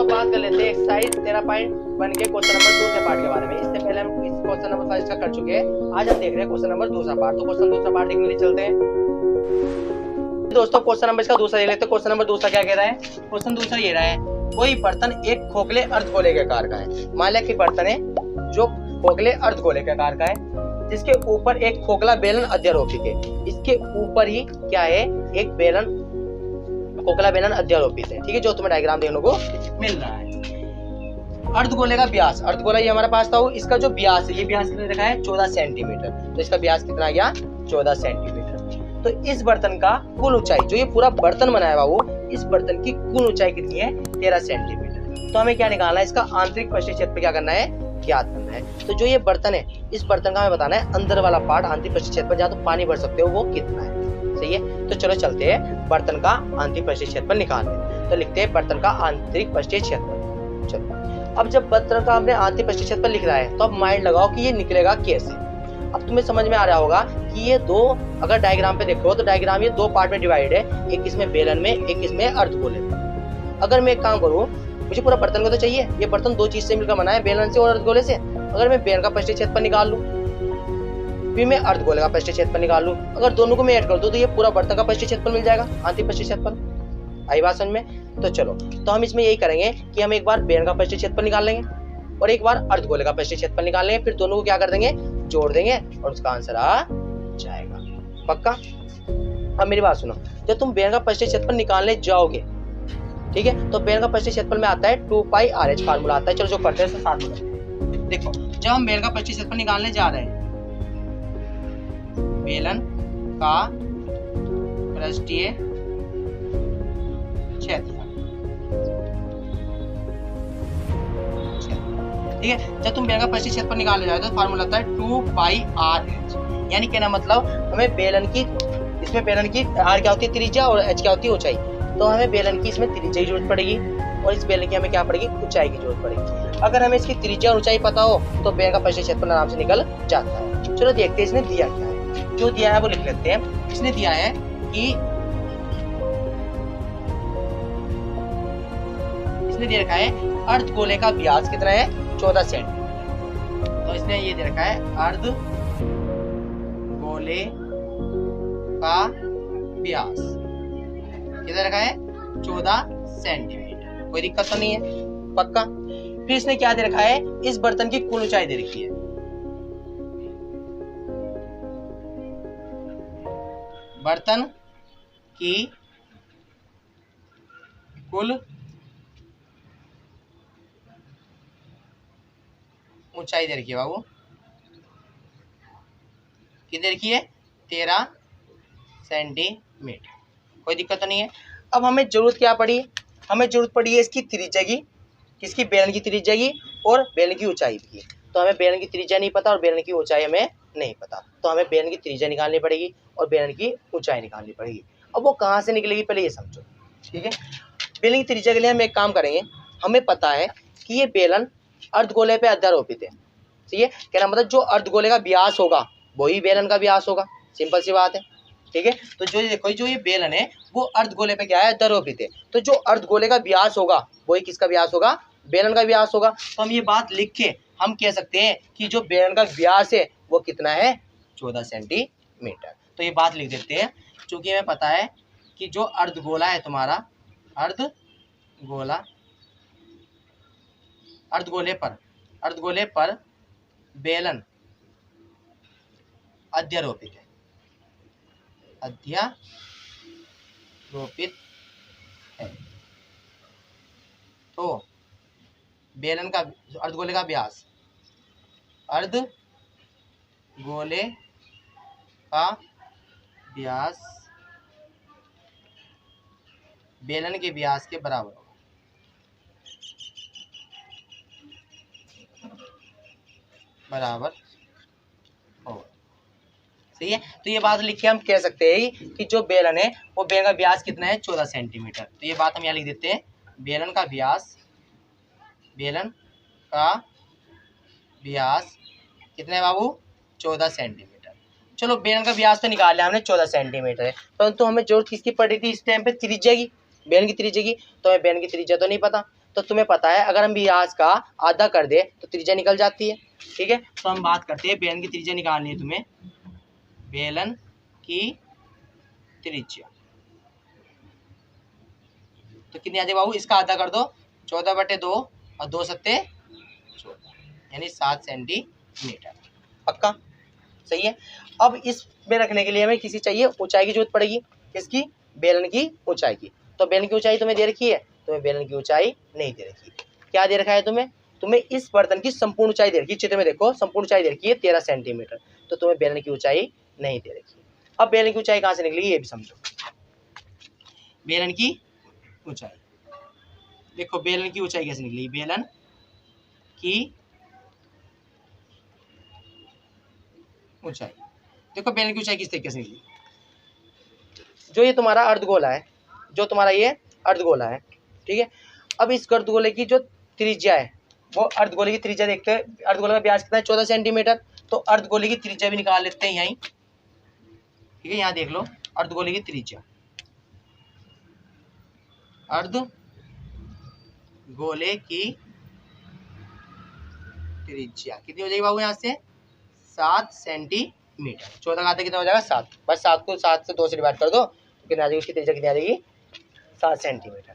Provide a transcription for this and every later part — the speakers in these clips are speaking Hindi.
दोस्तों बात कर लेते हैं एक्सरसाइज 13.1 के क्वेश्चन नंबर 2 के पार्ट के बारे में। इससे पहले हम इस क्वेश्चन नंबर 1 का कर चुके हैं। आज हम देख रहे हैं क्वेश्चन नंबर दूसरा पार्ट। तो क्वेश्चन दूसरा पार्ट देखने के लिए चलते हैं। दोस्तों क्वेश्चन नंबर इसका दूसरा देख लेते हैं। क्वेश्चन नंबर दूसरा क्या कह रहा है? क्वेश्चन दूसरा ये रहा है, कोई बर्तन एक खोखले अर्धगोले के आकार का है। मान लिया कि बर्तन है जो खोखले अर्धगोले के आकार का है, जिसके ऊपर एक खोखला बेलन अध्यारोपित है। इसके ऊपर ही क्या है? एक बेलन, खोखला बेलन अध्यारोपित है। ठीक है, जो तुम्हें डायग्राम देखने को मिल रहा है। अर्धगोले का व्यास, अर्धगोला ये हमारे पास था, इसका जो व्यास है, ये व्यास कितना रखा है? 14 सेंटीमीटर। तो इसका व्यास कितना आ गया? 14 सेंटीमीटर। तो इस बर्तन का कुल ऊंचाई, जो ये पूरा बर्तन बनाया हुआ वो, इस बर्तन की कुल ऊंचाई कितनी है? 13 सेंटीमीटर। तो हमें क्या निकालना है? इसका आंतरिक पृष्ठीय क्षेत्र क्या करना है? ज्ञात करना है। तो जो ये बर्तन है, इस बर्तन का हमें बताना है अंदर वाला पार्ट, आंतरिक पृष्ठीय क्षेत्र जहाँ तो पानी भर सकते हो, वो कितना है। सही है, तो चलो चलते हैं बर्तन का आंतरिक पृष्ठीय क्षेत्र निकालने। तो लिखते हैं बर्तन का आंतरिक पृष्ठीय क्षेत्र। चलो, अब जब बर्तन का हमने आंतरिक पृष्ठीय क्षेत्र लिख रहा है, तो अब माइंड लगाओ कि ये निकलेगा कैसे। अब तुम्हें समझ में आ रहा होगा कि ये दो, अगर डायग्राम पे देखो तो डायग्राम ये दो पार्ट में डिवाइड है, एक इसमें बेलन में, एक इसमें अर्धगोले में। अगर मैं एक काम करूँ, मुझे पूरा बर्तन को तो चाहिए, ये बर्तन दो चीज से मिलकर बना है, बेलन से और अर्धगोले से। अगर मैं बेलन का पृष्ठीय क्षेत्र निकाल लूं, फिर मैं अर्धगोले का पृष्ठीय क्षेत्र निकाल लूं, अगर दोनों को मैं ऐड कर दूं, तो ये पूरा बर्तन का पृष्ठीय क्षेत्र मिल जाएगा, आंतरिक पृष्ठीय क्षेत्र। आई बात समझ में? तो चलो, तो हम इसमें यही करेंगे कि हम एक बार बेलन का पृष्ठीय क्षेत्र निकाल लेंगे और एक बार अर्धगोले का पृष्ठीय क्षेत्र निकाल लेंगे, फिर दोनों को क्या कर देंगे? जोड़ देंगे और उसका आंसर आ जाएगा। पक्का? अब मेरी बात सुनो, जब तुम बेलन का पृष्ठीय क्षेत्र निकालने जाओगे, ठीक है, तो बेलन का पृष्ठीय क्षेत्र में आता है 2πRh फार्मूला आता है। चलो जो करते हैं साथ में देखो। जब हम बेलन का पृष्ठीय क्षेत्र निकालने जा रहे हैं, बेलन का पृष्ठीय क्षेत्र, ठीक है, जब तुम बेलन का पृष्ठीय क्षेत्र निकालने जाओ तो फार्मूला आता है 2πRh। यानी कहना मतलब हमें बेलन की, इसमें बेलन की r क्या होती है? त्रिज्या, और h क्या होती है? ऊंचाई। तो हमें बेलन की इसमें त्रिज्या की जरूरत पड़ेगी और इस बेलन की हमें क्या पड़ेगी? ऊंचाई की जरूरत पड़ेगी। अगर हमें इसकी त्रिज्या और ऊंचाई पता हो तो बेलन का पृष्ठीय क्षेत्र आराम से निकल जाता है। चलो देखते हैं इसने दिया क्या है। जो दिया है वो लिख लेते हैं। इसने दिया है कि इसने दे रखा है अर्धगोले का व्यास कितना है? 14 सेंटीमीटर। तो इसने ये दे रखा है अर्धगोले का व्यास कितना रखा है? 14 सेंटीमीटर। कोई दिक्कत तो नहीं है? पक्का? फिर इसने क्या दे रखा है? इस बर्तन की कुल ऊंचाई दे रखी है। बर्तन की कुल ऊंचाई दे रखी है बाबू, कितनी दे रखी है? 13 सेंटीमीटर। कोई दिक्कत तो नहीं है? अब हमें जरूरत क्या पड़ी? हमें जरूरत पड़ी है इसकी त्रिज्या की, किसकी? बेलन की त्रिज्या की और बेलन की ऊंचाई की। तो हमें बेलन की त्रिज्या नहीं पता और बेलन की ऊंचाई हमें नहीं पता, तो हमें बेलन की त्रिज्या निकालनी पड़ेगी और बेलन की ऊंचाई निकालनी पड़ेगी। अब वो कहाँ से निकलेगी पहले ये समझो, ठीक है। बेलन की त्रिज्या के लिए हम एक काम करेंगे। हमें पता है कि ये बेलन अर्धगोले पे अध्यारोपित है, ठीक है। कहना मतलब जो अर्धगोले का व्यास होगा वही बेलन का व्यास होगा, सिंपल सी बात है, ठीक है। तो जो देखो, जो ये बेलन है वो अर्धगोले पे क्या है? अध्यारोपित है। तो जो अर्धगोले का व्यास होगा वही किसका व्यास होगा? बेलन का व्यास होगा। तो हम ये बात लिख के हम कह सकते हैं कि जो बेलन का व्यास है वो कितना है? 14 सेंटीमीटर। तो ये बात लिख देते हैं, क्योंकि हमें पता है कि जो अर्धगोला है तुम्हारा, अर्धगोले पर बेलन अध्यारोपित है, तो बेलन का, अर्धगोले का व्यास, अर्धगोले का व्यास बेलन के व्यास के बराबर होगा। सही है। तो ये बात लिख के हम कह सकते हैं कि जो बेलन है वो बेलन का व्यास कितना है? 14 सेंटीमीटर। तो ये बात हम यहाँ लिख देते हैं, बेलन का व्यास कितना है बाबू? 14 सेंटीमीटर। चलो बेलन का व्यास तो निकाल लिया हमने, 14 सेंटीमीटर है, परंतु हमें जरूरत किसकी पड़ रही थी इस टाइम पे? त्रिज्या की, बेलन की त्रिज्या की। तो हमें बेलन की त्रिज्या तो नहीं पता, तो तुम्हें पता है अगर हम व्यास का आधा कर दे तो त्रिज्या निकल जाती है। ठीक है, तो हम बात करते हैं बेलन की त्रिज्या निकालनी है तुम्हें। बेलन की त्रिज्या तो कितनी आती है बाबू, इसका आधा कर दो 14/2 और 2 सत्ते 14 यानी 7 सेंटीमीटर। पक्का, सही है। अब इसमें रखने के लिए हमें किसी चाहिए ऊंचाई की जरूरत पड़ेगी। किसकी? बेलन की ऊंचाई की। तो बेलन की ऊंचाई तुम्हें दे रखी है, तुम्हें बेलन की ऊंचाई नहीं दे रखी। क्या दे रखा है तुम्हें? तुम्हें इस बर्तन की संपूर्ण ऊंचाई दे रखी है। चित्र में देखो संपूर्ण ऊंचाई दे रखी है 13 सेंटीमीटर, तो तुम्हें बेलन की ऊंचाई नहीं दे रखी। अब बेलन की ऊंचाई कहाँ से निकली ये भी समझो। बेलन की ऊंचाई देखो, बेलन की ऊंचाई कैसे निकली? बेलन की ऊंचाई देखो, बेलन की ऊंचाई किस तरीके से निकली। जो ये तुम्हारा अर्धगोला है, जो तुम्हारा ये अर्धगोला है, ठीक है। अब इस अर्धगोले की जो त्रिज्या है, वो अर्धगोले की त्रिज्या देखते हैं। अर्धगोले का व्यास कितना है? 14 सेंटीमीटर। तो अर्धगोले की त्रिज्या भी निकाल लेते हैं यहीं। ठीक है, यहाँ देख लो अर्धगोले की त्रिज्या। अर्धगोले की त्रिज्या कितनी हो जाएगी बाबू? यहाँ से 7 सेंटीमीटर। 14 का आधा कितना हो जाएगा? 7। बस 7 को 7 से 2 से डिवाइड कर दो, तो कितनी आ जाएगी? उसकी त्रिज्या कितनी आ जाएगी? 7 सेंटीमीटर।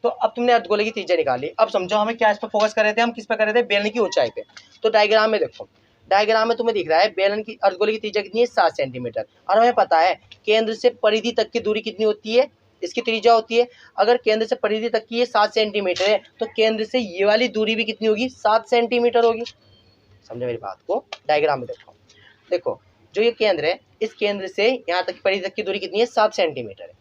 तो अब तुमने अर्धगोले की त्रिज्या निकाली। अब समझो हमें क्या इस पर फोकस कर रहे थे, हम किस पर कर रहे थे? बेलन की ऊंचाई पे। तो डायग्राम में देखो, डायग्राम में तुम्हें दिख रहा है बेलन की अर्धगोले की त्रिज्या कितनी है? 7 सेंटीमीटर। और हमें पता है केंद्र से परिधि तक की दूरी कितनी होती है? इसकी त्रिज्या होती है। अगर केंद्र से परिधि तक की ये 7 सेंटीमीटर है, तो केंद्र से ये वाली दूरी भी कितनी होगी? 7 सेंटीमीटर होगी। समझे मेरी बात को? डायग्राम में देखो, देखो जो ये केंद्र है, इस केंद्र से यहाँ तक परिधि तक की दूरी कितनी है? 7 सेंटीमीटर है।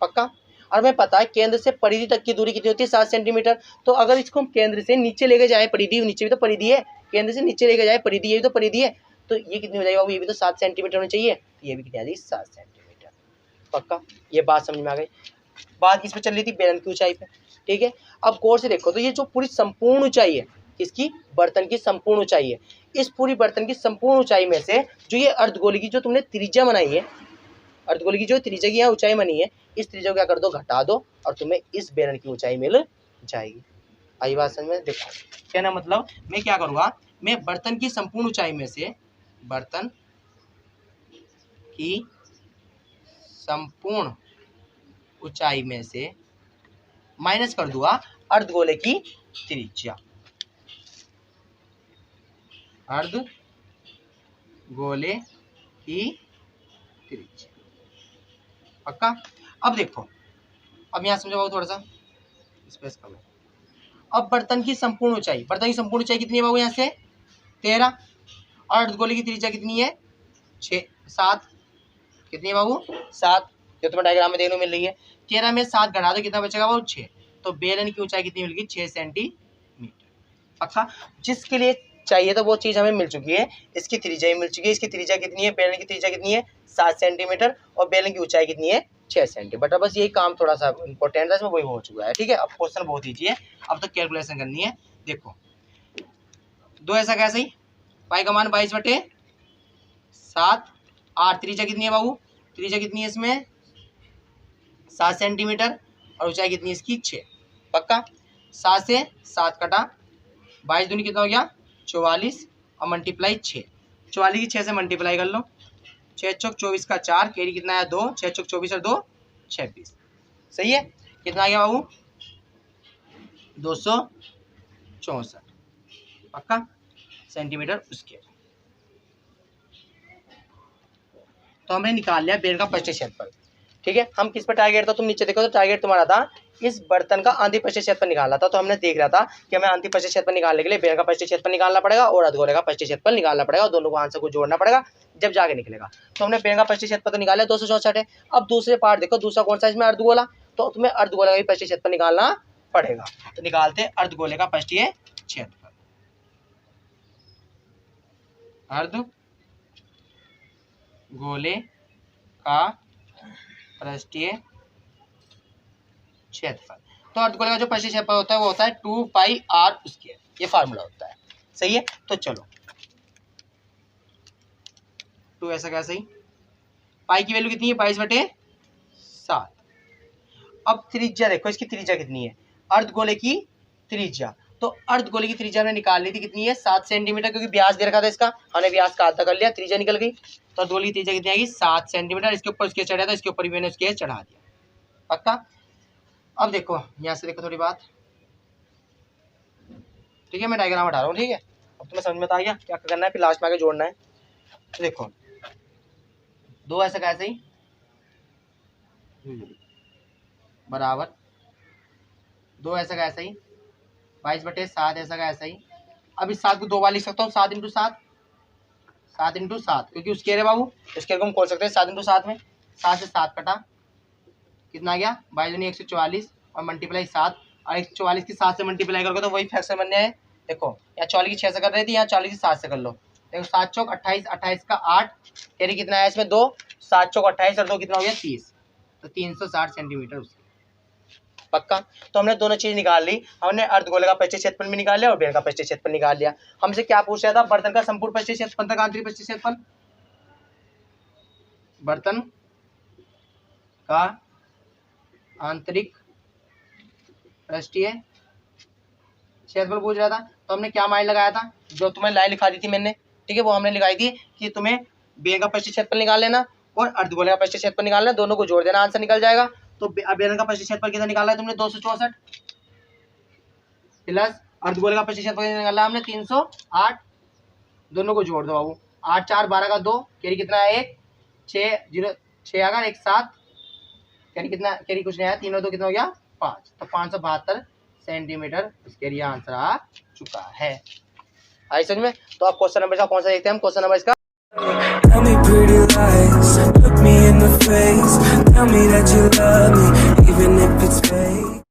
पक्का। और हमें पता है केंद्र से परिधि तक की दूरी कितनी होती है? 7 सेंटीमीटर। तो अगर इसको हम केंद्र से नीचे लेके जाए, परिधि नीचे भी तो परिधि है, केंद्र से नीचे लेके जाए परिधि, ये भी तो परिधि है, तो ये कितनी हो जाएगी बाबू? ये भी तो 7 सेंटीमीटर होनी चाहिए, तो ये भी कितनी आ जाएगी? 7 सेंटीमीटर। पक्का, ये बात समझ में आ गई। बात किस पे चल रही थी? बेलन की ऊंचाई पे। ठीक है, अब गौर से देखो, तो ये जो पूरी संपूर्ण ऊंचाई है, किसकी? बर्तन की संपूर्ण ऊंचाई है। इस पूरी बर्तन की संपूर्ण ऊंचाई में से जो ये अर्धगोले की जो तुमने त्रिज्या बनाई है, अर्धगोले की जो त्रिज्या की यहाँ ऊंचाई बनी है, इस त्रिज्या को क्या कर दो? घटा दो, और तुम्हें इस बेलन की ऊंचाई मिल जाएगी। आई बात समझ में? देखो कहना मतलब, मैं क्या करूँगा, मैं बर्तन की संपूर्ण ऊंचाई में से, बर्तन की संपूर्ण ऊंचाई में से माइनस कर दूंगा अर्धगोले की त्रिज्या। अर्धगोले की त्रिज्या। पक्का। अब देखो, अब यहाँ समझो थोड़ा सा स्पेस कम है। अब बर्तन की संपूर्ण ऊंचाई, बर्तन की संपूर्ण ऊंचाई कितनी है बाबू? यहाँ से 13। और अर्धगोले की त्रिज्या कितनी है? 7। कितनी है बाबू? 7, जो तुम्हें डायग्राम में देखने को मिल रही है। 13 में 7 घटा दो, कितना बचेगा बाबू? 6। तो बेलन की ऊंचाई कितनी मिल गई? 6 सेंटीमीटर। पक्का। जिसके लिए चाहिए तो वो चीज हमें मिल चुकी है, इसकी त्रिज्या मिल चुकी है। इसकी त्रिज्या कितनी है? बेलन की त्रिज्या कितनी है? 7 सेंटीमीटर। और बेलन की ऊंचाई कितनी है? 6 सेंटीमीटर। बस यही काम थोड़ा सा इंपॉर्टेंट है, इसमें वही हो चुका है। ठीक है, अब क्वेश्चन बहुत ईजी है, अब तो कैलकुलेशन करनी है। देखो 2 ऐसा कैसे ही, पाई का मान 22/7। आर त्रिज्या कितनी है बाबू? त्रिज्या कितनी है इसमें? 7 सेंटीमीटर। और ऊंचाई कितनी है इसकी? 6। पक्का। 7 से 7 कटा, 22 दूनी कितना हो गया? 44, और मल्टीप्लाई 6। 44 की 6 से मल्टीप्लाई कर लो, 6 चौक 24 का 4, कैरी कितना आया? 2। 6 चौक 24 और 2 26। सही है। कितना आ गया बाबू? 264। पक्का सेंटीमीटर उसके। तो हमने निकाल लिया बेलन का पृष्ठीय क्षेत्रफल। ठीक है, हम किस पर टारगेट था? तुम नीचे देखो तो टारगेट तुम्हारा था इस बर्तन का आंतरिक पृष्ठीय क्षेत्रफल निकालना था। तो हमने देख रहा था कि हमें आंतरिक पृष्ठीय क्षेत्रफल निकालने के लिए बेलन का पृष्ठीय क्षेत्रफल निकालना पड़ेगा और अर्धगोले का पृष्ठीय क्षेत्रफल निकालना पड़ेगा, और दोनों को आंसर को जोड़ना पड़ेगा, जब जाके निकलेगा। तो हमने बेलन का पृष्ठीय क्षेत्रफल तो निकाला 264 है। अब दूसरे पार्ट देखो, दूसरा कौन सा? इसमें अर्धगोला। तो तुम्हें अर्धगोले का भी पृष्ठीय क्षेत्रफल निकालना पड़ेगा। तो निकालते हैं अर्धगोले का पृष्ठीय क्षेत्रफल। अर्धगोले का पृष्ठीय क्षेत्रफल। तो अर्धगोले का जो पृष्ठीय क्षेत्रफल होता है वो होता है 2πr²। ये फार्मूला होता है। सही है। तो चलो 2 ऐसा कैसे ही, पाई की वैल्यू कितनी है? 22/7। अब त्रिज्या देखो, इसकी त्रिज्या कितनी है? अर्धगोले की त्रिज्या। तो अर्धगोले की त्रिज्या हमने निकाल ली थी, कितनी है 7 सेंटीमीटर, क्योंकि व्यास दे रखा था इसका, हमने व्यास का आधा कर लिया, त्रिज्या निकल गई। तो अर्धगोले की त्रिज्या कितनी आएगी 7 सेंटीमीटर। इसके ऊपर स्केच चढ़ा था, इसके ऊपर भी मैंने स्केच चढ़ा दिया, पक्का। अब देखो यहाँ से देखो थोड़ी बात, ठीक है, मैं डायग्राम हटा रहा हूँ, ठीक है। अब तुम्हें समझ में आ गया क्या करना है, फिर लास्ट में आके जोड़ना है। तो देखो 2 ऐसा का ऐसे ही बराबर 2 ऐसा का ऐसा ही 22/7 ऐसा का ऐसा ही। अब इस 7 को 2 बार लिख सकता हूँ, 7 × 7, 7 × 7, क्योंकि उसके बाबू उसके को हम खोल सकते हैं 7 × 7 में। 7 से 7 कटा, कितना आ गया 22 144 और मल्टीप्लाई 7, और 144 की 7 से मल्टीप्लाई करोगे तो वही फ्रैक्शन बनने है। देखो यहाँ 44 की 6 से कर रही थी, यहाँ 40 की 7 से कर लो। देखो 7 चौक 28, 28 का 8, यानी कितना है इसमें 2, 7 चौक 28 और 2 कितना हो गया 30, तो 360 सेंटीमीटर उसके, पक्का। तो हमने दोनों चीज निकाल ली, हमने अर्धगोले का पृष्ठीय क्षेत्रफल भी निकाल लिया और बेलन का पृष्ठीय क्षेत्रफल निकाल लिया। हमसे क्या पूछ रहा था, बर्तन का संपूर्ण पृष्ठीय क्षेत्रफल तक आंतरिक पृष्ठीय क्षेत्रफल, बर्तन का आंतरिक पृष्ठीय क्षेत्रफल पूछ रहा था। तो हमने क्या मान लगाया था, जो तुम्हें लाइन लिखा दी थी मैंने, ठीक है, वो हमने लिखाई थी कि तुम्हें बेलन का पृष्ठीय क्षेत्रफल निकाल लेना और अर्धगोले का पृष्ठीय क्षेत्रफल निकालना, दोनों को जोड़ देना, आंसर निकल जाएगा। तो बेलन का पृष्ठीय क्षेत्रफल कितना निकाला है तुमने 264, प्लस अर्धगोले का पृष्ठीय क्षेत्रफल निकाला हमने 308, दोनों को जोड़ दो बाबू, 8 4 12 का 2, कैरी कितना है 1, 6 0 6 आ गया 1 7, कैरी कितना, कैरी कुछ नहीं आया, 3 और 2 कितना हो गया 5, तो 572 सेंटीमीटर इसके लिए आंसर आ चुका है। आई समझ में। तो आप क्वेश्चन नंबर का कौन सा देखते हैं हम, क्वेश्चन नंबर इसका Tell me pretty lies, look me in the face, tell me that you love me, even if